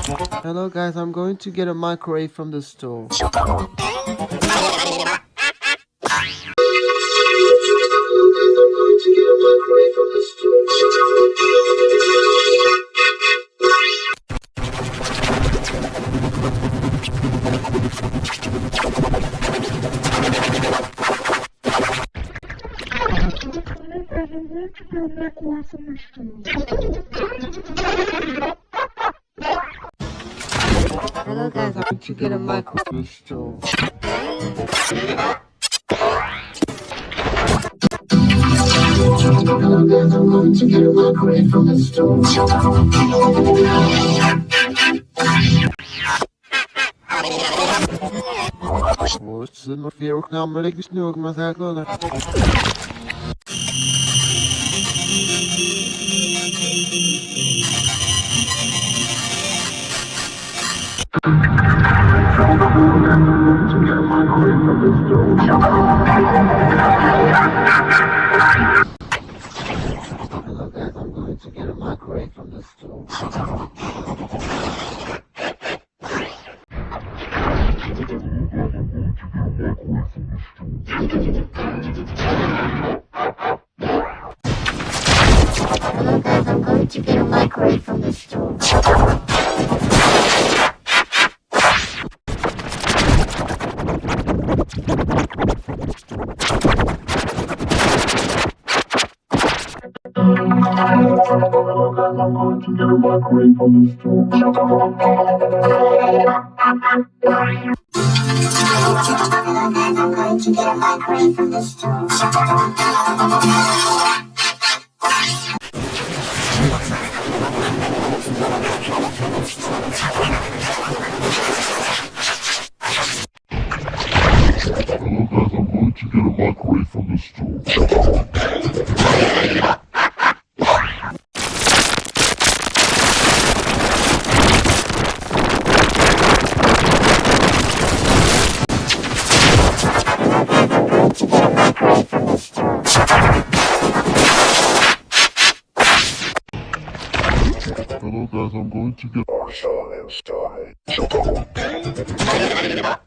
Hello guys, I'm going to get a microwave from the store. Hello guys, I'm going to get a microwave from the store. Hello guys, I'm going to get a microwave from the store. What's the fear of number like this new massacre? Hello guys, I'm going to get a microwave from the store. Hello guys, I'm going to get a microwave from the store. Hello guys, I'm going to get a microwave from the store. Hello guys, I'm going to get a microwave from the store. Hello guys, I'm going to get